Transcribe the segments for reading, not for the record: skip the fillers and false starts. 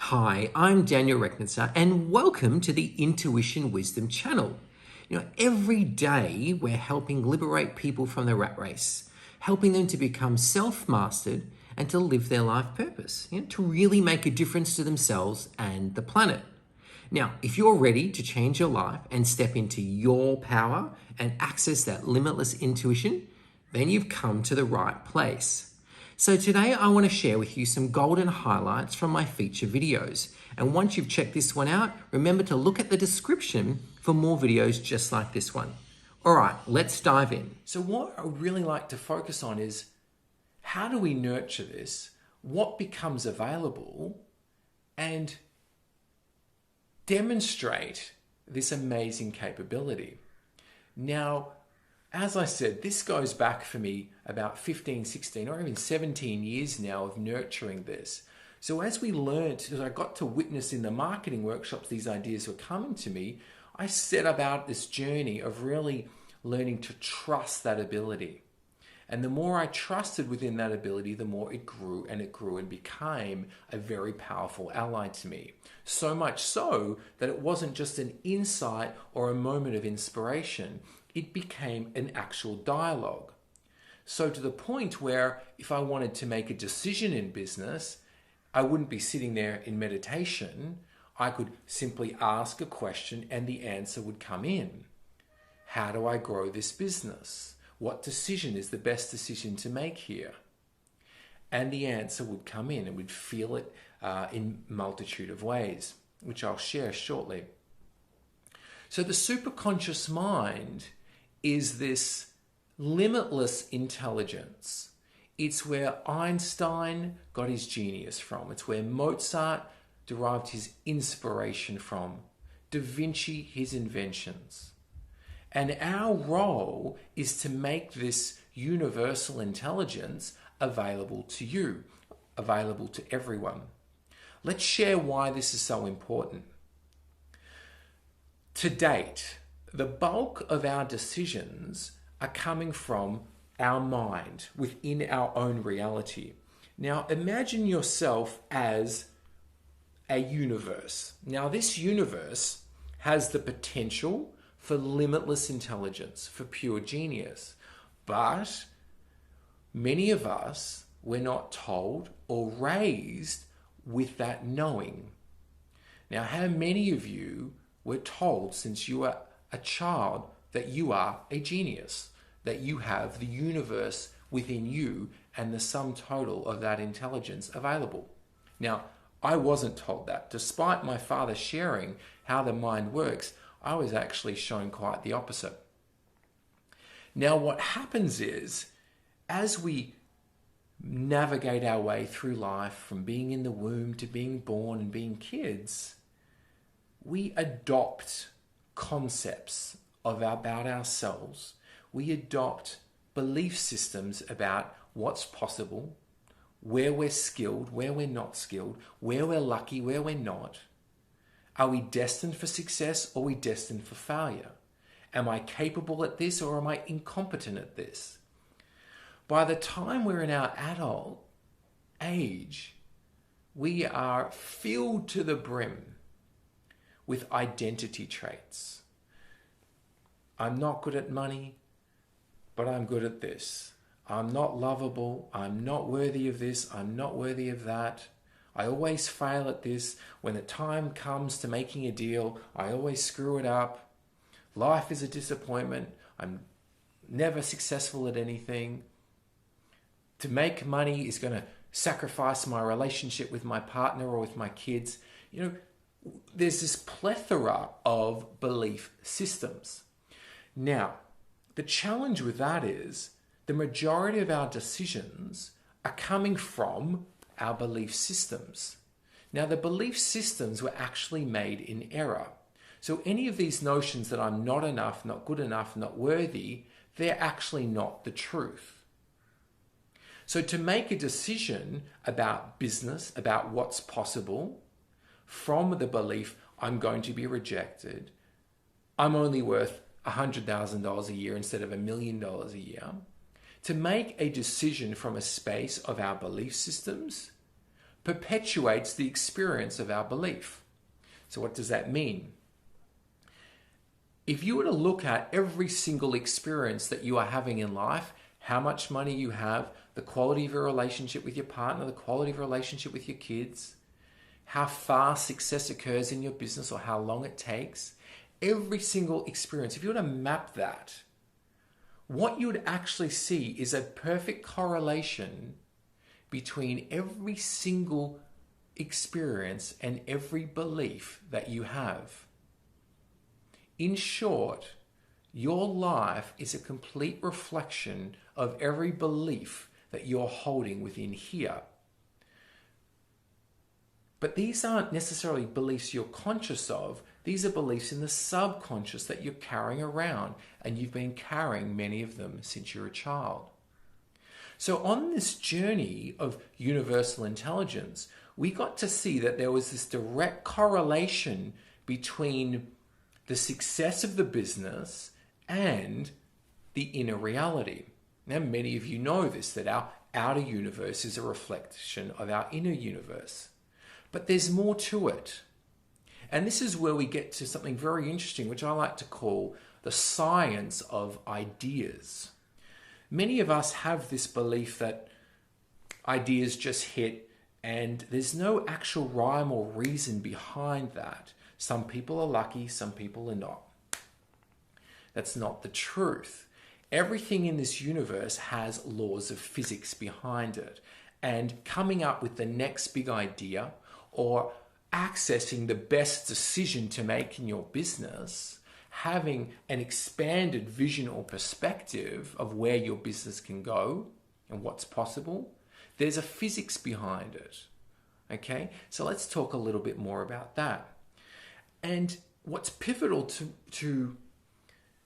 Hi, I'm Daniel Rechnitzer, and welcome to the Intuition Wisdom channel. Every day we're helping liberate people from the rat race, helping them to become self-mastered and to live their life purpose, to really make a difference to themselves and the planet. Now, if you're ready to change your life and step into your power and access that limitless intuition, then you've come to the right place. So today I want to share with you some golden highlights from my feature videos. And once you've checked this one out, remember to look at the description for more videos just like this one. All right, let's dive in. So what I would really like to focus on is how do we nurture this? What becomes available? And demonstrate this amazing capability. Now, as I said, this goes back for me about 15, 16, or even 17 years now of nurturing this. So as we learned, as I got to witness in the marketing workshops, these ideas were coming to me, I set about this journey of really learning to trust that ability. And the more I trusted within that ability, the more it grew and became a very powerful ally to me. So much so that it wasn't just an insight or a moment of inspiration. It became an actual dialogue. So to the point where if I wanted to make a decision in business, I wouldn't be sitting there in meditation. I could simply ask a question and the answer would come in. How do I grow this business? What decision is the best decision to make here? And the answer would come in and we'd feel it in multitude of ways, which I'll share shortly. So the superconscious mind is this limitless intelligence. It's where Einstein got his genius from. It's where Mozart derived his inspiration from. Da Vinci, his inventions. And our role is to make this universal intelligence available to you, available to everyone. Let's share why this is so important. To date, the bulk of our decisions are coming from our mind within our own reality. Now, imagine yourself as a universe. Now, this universe has the potential for limitless intelligence, for pure genius. But many of us were not told or raised with that knowing. Now, how many of you were told since you were a child that you are a genius, that you have the universe within you and the sum total of that intelligence available? Now, I wasn't told that. Despite my father sharing how the mind works, I was actually shown quite the opposite. Now, what happens is, as we navigate our way through life from being in the womb to being born and being kids, we adopt concepts about ourselves. We adopt belief systems about what's possible, where we're skilled, where we're not skilled, where we're lucky, where we're not. Are we destined for success or are we destined for failure? Am I capable at this or am I incompetent at this? By the time we're in our adult age, we are filled to the brim with identity traits. I'm not good at money, but I'm good at this. I'm not lovable. I'm not worthy of this. I'm not worthy of that. I always fail at this. When the time comes to making a deal, I always screw it up. Life is a disappointment. I'm never successful at anything. To make money is going to sacrifice my relationship with my partner or with my kids. There's this plethora of belief systems. Now, the challenge with that is the majority of our decisions are coming from our belief systems. Now, the belief systems were actually made in error. So any of these notions that I'm not enough, not good enough, not worthy, they're actually not the truth. So to make a decision about business, about what's possible, from the belief I'm going to be rejected, I'm only worth $100,000 a year instead of $1 million a year, to make a decision from a space of our belief systems perpetuates the experience of our belief. So what does that mean? If you were to look at every single experience that you are having in life, how much money you have, the quality of your relationship with your partner, the quality of your relationship with your kids, how fast success occurs in your business or how long it takes, every single experience, if you were to map that, what you would actually see is a perfect correlation between every single experience and every belief that you have. In short, your life is a complete reflection of every belief that you're holding within here. But these aren't necessarily beliefs you're conscious of. These are beliefs in the subconscious that you're carrying around, and you've been carrying many of them since you're a child. So on this journey of universal intelligence, we got to see that there was this direct correlation between the success of the business and the inner reality. Now, many of you know this, that our outer universe is a reflection of our inner universe. But there's more to it. And this is where we get to something very interesting, which I like to call the science of ideas. Many of us have this belief that ideas just hit and there's no actual rhyme or reason behind that. Some people are lucky, some people are not. That's not the truth. Everything in this universe has laws of physics behind it. And coming up with the next big idea or accessing the best decision to make in your business, having an expanded vision or perspective of where your business can go and what's possible, there's a physics behind it. Okay, so let's talk a little bit more about that. And what's pivotal to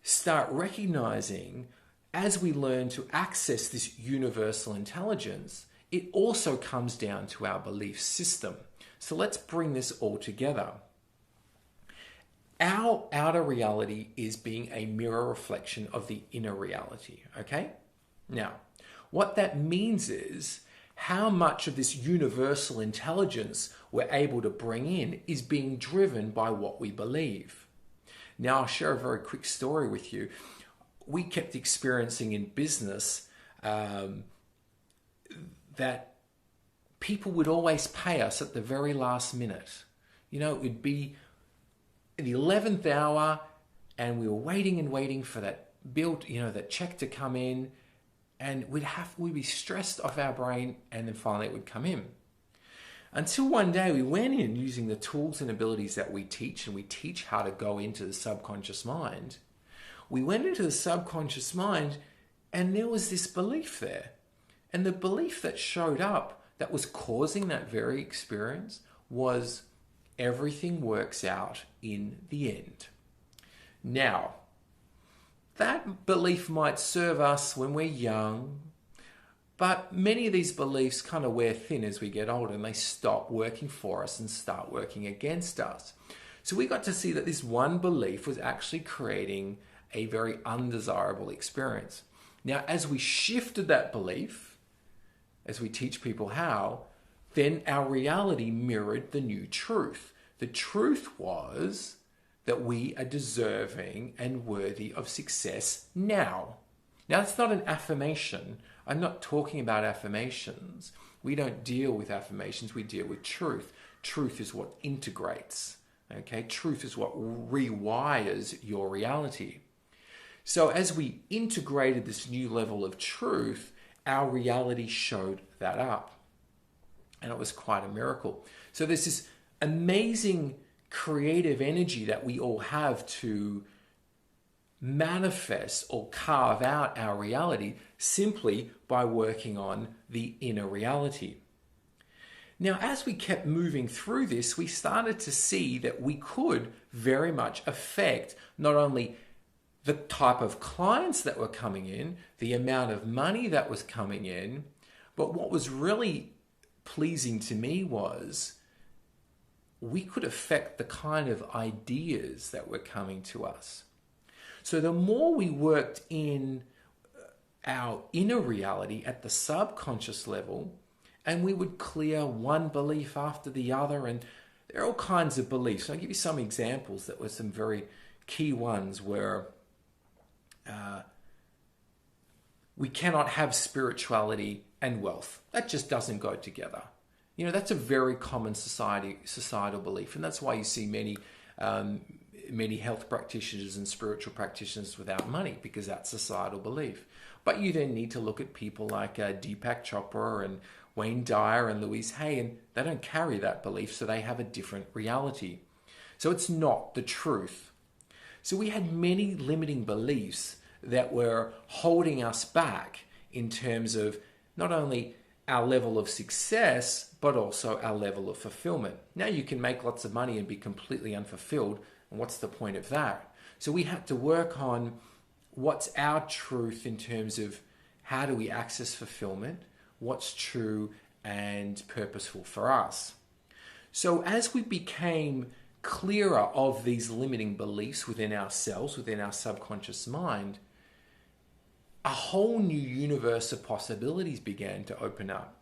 start recognizing as we learn to access this universal intelligence, it also comes down to our belief system. So let's bring this all together. Our outer reality is being a mirror reflection of the inner reality, okay? Now, what that means is how much of this universal intelligence we're able to bring in is being driven by what we believe. Now, I'll share a very quick story with you. We kept experiencing in business that people would always pay us at the very last minute. You know, it would be the 11th hour and we were waiting and waiting for that bill, that check to come in, and we'd be stressed off our brain, and then finally it would come in. Until one day we went in using the tools and abilities that we teach, and we teach how to go into the subconscious mind. We went into the subconscious mind and there was this belief there. And the belief that showed up that was causing that very experience was everything works out in the end. Now, that belief might serve us when we're young, but many of these beliefs kind of wear thin as we get older, and they stop working for us and start working against us. So we got to see that this one belief was actually creating a very undesirable experience. Now, as we shifted that belief, as we teach people how, then our reality mirrored the new truth. The truth was that we are deserving and worthy of success now. Now, it's not an affirmation. I'm not talking about affirmations. We don't deal with affirmations. We deal with truth. Truth is what integrates. Okay? Truth is what rewires your reality. So as we integrated this new level of truth, our reality showed that up. And it was quite a miracle. So there's this amazing creative energy that we all have to manifest or carve out our reality simply by working on the inner reality. Now, as we kept moving through this, we started to see that we could very much affect not only the type of clients that were coming in, the amount of money that was coming in, but what was really pleasing to me was we could affect the kind of ideas that were coming to us. So the more we worked in our inner reality at the subconscious level, and we would clear one belief after the other. And there are all kinds of beliefs. I'll give you some examples that were some very key ones where we cannot have spirituality and wealth. That just doesn't go together. You know, that's a very common societal belief, and that's why you see many health practitioners and spiritual practitioners without money, because that's societal belief. But you then need to look at people like Deepak Chopra and Wayne Dyer and Louise Hay, and they don't carry that belief, so they have a different reality. So it's not the truth. So we had many limiting beliefs that were holding us back in terms of not only our level of success, but also our level of fulfillment. Now you can make lots of money and be completely unfulfilled, and what's the point of that? So we had to work on what's our truth in terms of how do we access fulfillment, what's true and purposeful for us. So as we became clearer of these limiting beliefs within ourselves, within our subconscious mind, a whole new universe of possibilities began to open up.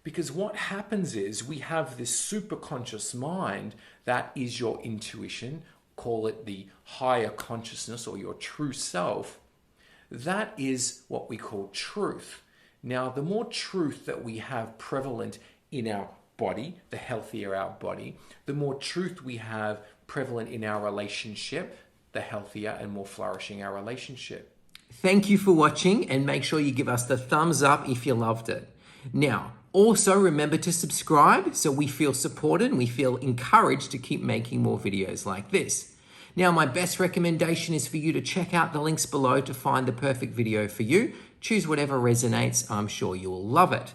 Because what happens is we have this superconscious mind that is your intuition, call it the higher consciousness or your true self. That is what we call truth. Now, the more truth that we have prevalent in our body, the healthier our body, the more truth we have prevalent in our relationship, the healthier and more flourishing our relationship. Thank you for watching, and make sure you give us the thumbs up if you loved it. Now, also remember to subscribe so we feel supported and we feel encouraged to keep making more videos like this. Now, my best recommendation is for you to check out the links below to find the perfect video for you. Choose whatever resonates. I'm sure you'll love it.